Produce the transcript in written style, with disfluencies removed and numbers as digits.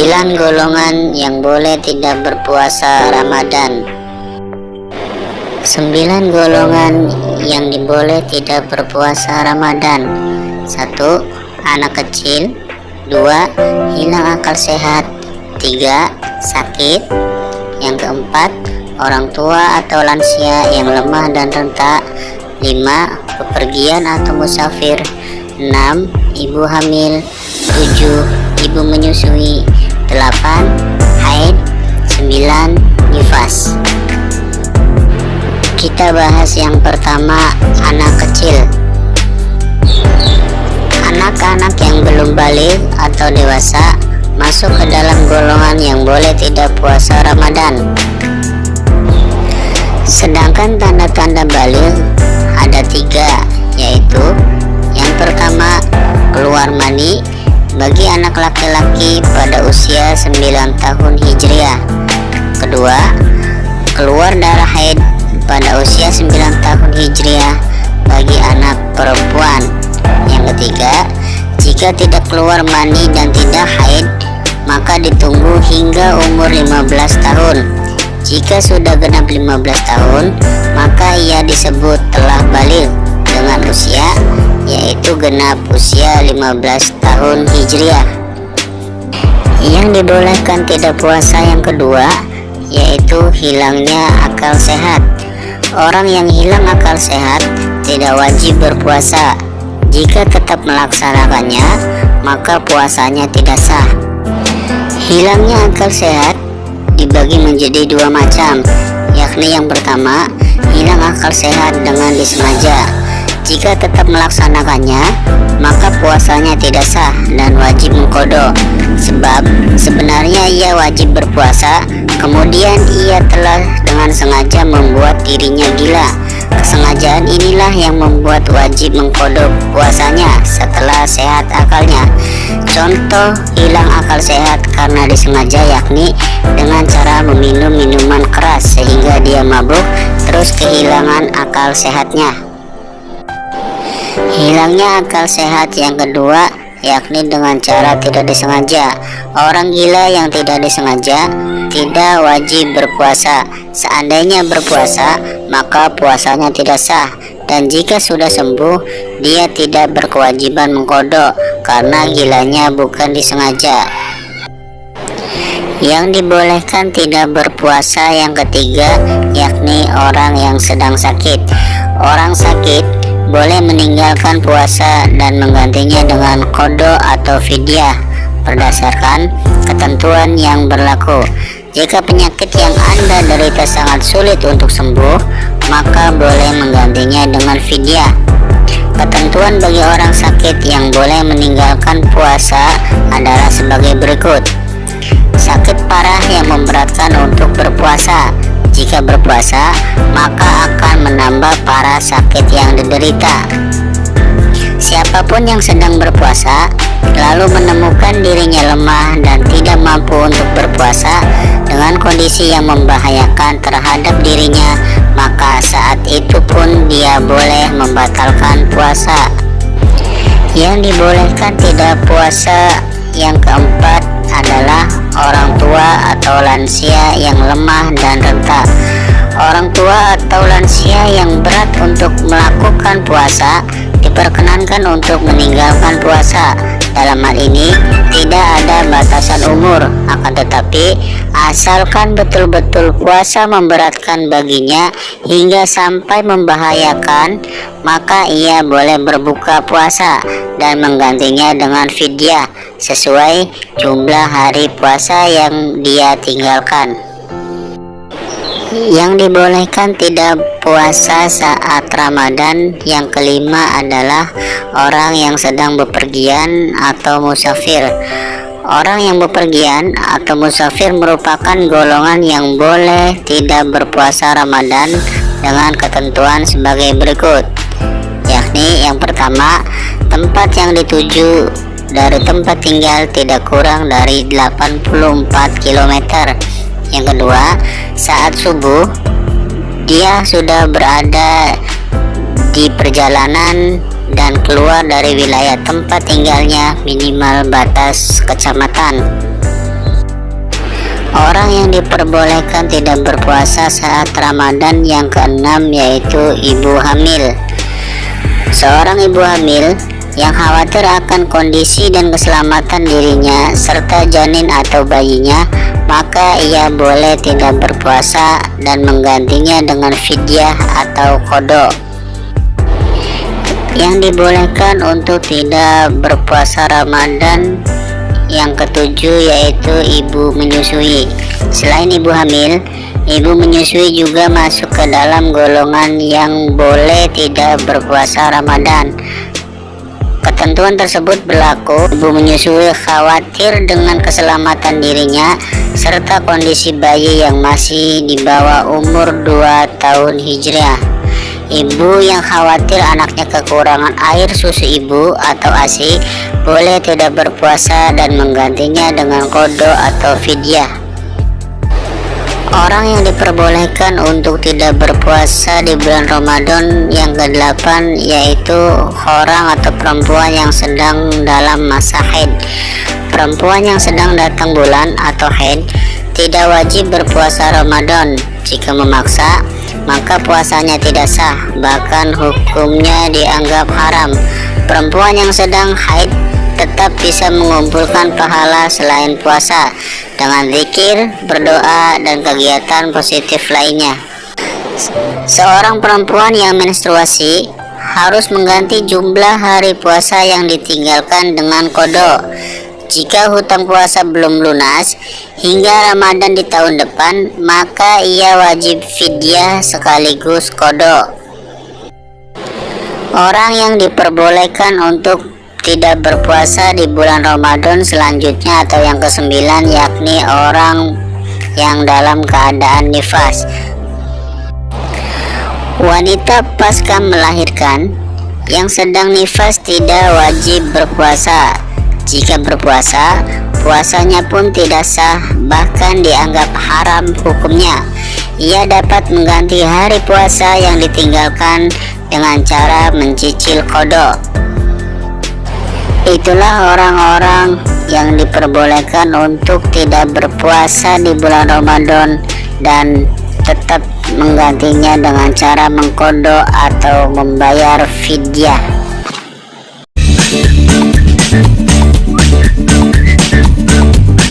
9 golongan yang boleh tidak berpuasa Ramadan. 9 golongan yang diboleh tidak berpuasa Ramadan. 1. Anak kecil. 2. Hilang akal sehat. 3. Sakit. Yang keempat, orang tua atau lansia yang lemah dan renta. 5. Bepergian atau musafir. 6. Ibu hamil. 7. Ibu menyusui. 8. Haid. 9. Nifas. Kita bahas yang pertama, anak kecil. Anak-anak yang belum balik atau dewasa masuk ke dalam golongan yang boleh tidak puasa Ramadan. Sedangkan tanda-tanda balik ada 3, yaitu yang pertama, keluar mani bagi anak laki-laki pada usia 9 tahun Hijriah. Kedua, keluar darah haid pada usia 9 tahun Hijriah bagi anak perempuan. Yang ketiga, jika tidak keluar mani dan tidak haid, maka ditunggu hingga umur 15 tahun. Jika sudah genap 15 tahun, maka ia disebut telah balik dengan usia, yaitu genap usia 15 tahun Hijriah. Yang dibolehkan tidak puasa yang kedua, yaitu hilangnya akal sehat. Orang yang hilang akal sehat tidak wajib berpuasa. Jika tetap melaksanakannya, maka puasanya tidak sah. Hilangnya akal sehat dibagi menjadi 2 macam, yakni yang pertama, hilang akal sehat dengan disengaja. Jika tetap melaksanakannya, maka puasanya tidak sah dan wajib mengqadha. Sebab sebenarnya ia wajib berpuasa, kemudian ia telah dengan sengaja membuat dirinya gila. Kesengajaan inilah yang membuat wajib mengqadha puasanya setelah sehat akalnya. Contoh hilang akal sehat karena disengaja, yakni dengan cara meminum minuman keras sehingga dia mabuk terus kehilangan akal sehatnya. Hilangnya akal sehat yang kedua, yakni dengan cara tidak disengaja. Orang gila yang tidak disengaja tidak wajib berpuasa. Seandainya berpuasa, maka puasanya tidak sah. Dan jika sudah sembuh, dia tidak berkewajiban mengqadha karena gilanya bukan disengaja. Yang dibolehkan tidak berpuasa yang ketiga, yakni orang yang sedang sakit. Orang sakit boleh meninggalkan puasa dan menggantinya dengan qadha atau fidyah berdasarkan ketentuan yang berlaku. Jika penyakit yang Anda derita sangat sulit untuk sembuh, maka boleh menggantinya dengan fidyah. Ketentuan bagi orang sakit yang boleh meninggalkan puasa adalah sebagai berikut. Sakit parah yang memberatkan untuk berpuasa. Jika berpuasa, maka akan menambah parah sakit yang diderita. Siapapun yang sedang berpuasa lalu menemukan dirinya lemah dan tidak mampu untuk berpuasa dengan kondisi yang membahayakan terhadap dirinya, maka saat itu pun dia boleh membatalkan puasa. Yang dibolehkan tidak puasa yang keempat adalah orang tua atau lansia yang lemah dan renta. Orang tua atau lansia yang berat untuk melakukan puasa diperkenankan untuk meninggalkan puasa. Dalam hal ini tidak ada batasan umur, akan tetapi asalkan betul-betul puasa memberatkan baginya hingga sampai membahayakan, maka ia boleh berbuka puasa dan menggantinya dengan fidyah sesuai jumlah hari puasa yang dia tinggalkan. Yang dibolehkan tidak puasa saat Ramadan yang kelima adalah orang yang sedang bepergian atau musafir. Orang yang bepergian atau musafir merupakan golongan yang boleh tidak berpuasa Ramadan dengan ketentuan sebagai berikut, yakni yang pertama, tempat yang dituju dari tempat tinggal tidak kurang dari 84 km. Yang kedua, saat subuh dia sudah berada di perjalanan dan keluar dari wilayah tempat tinggalnya minimal batas kecamatan. Orang yang diperbolehkan tidak berpuasa saat Ramadan yang keenam yaitu ibu hamil. Seorang ibu hamil yang khawatir akan kondisi dan keselamatan dirinya serta janin atau bayinya, maka ia boleh tidak berpuasa dan menggantinya dengan fidyah atau qada. Yang dibolehkan untuk tidak berpuasa Ramadan yang ketujuh yaitu ibu menyusui. Selain ibu hamil, ibu menyusui juga masuk ke dalam golongan yang boleh tidak berpuasa Ramadan. Ketentuan tersebut berlaku ibu menyusui khawatir dengan keselamatan dirinya serta kondisi bayi yang masih di bawah umur 2 tahun hijriah. Ibu yang khawatir anaknya kekurangan air susu ibu atau ASI boleh tidak berpuasa dan menggantinya dengan qada atau fidyah. Orang yang diperbolehkan untuk tidak berpuasa di bulan Ramadan yang ke-8 yaitu orang atau perempuan yang sedang dalam masa haid. Perempuan yang sedang datang bulan atau haid tidak wajib berpuasa Ramadan. Jika memaksa, maka puasanya tidak sah, bahkan hukumnya dianggap haram. Perempuan yang sedang haid tetap bisa mengumpulkan pahala selain puasa dengan zikir, berdoa, dan kegiatan positif lainnya. Seorang perempuan yang menstruasi harus mengganti jumlah hari puasa yang ditinggalkan dengan qada. Jika hutang puasa belum lunas hingga Ramadan di tahun depan, maka ia wajib fidyah sekaligus qada. Orang yang diperbolehkan untuk tidak berpuasa di bulan Ramadan selanjutnya atau yang ke-9 yakni orang yang dalam keadaan nifas. Wanita pasca melahirkan yang sedang nifas tidak wajib berpuasa. Jika berpuasa, puasanya pun tidak sah, bahkan dianggap haram hukumnya. Ia dapat mengganti hari puasa yang ditinggalkan dengan cara mencicil qada. Itulah orang-orang yang diperbolehkan untuk tidak berpuasa di bulan Ramadan dan tetap menggantinya dengan cara mengqada atau membayar fidyah.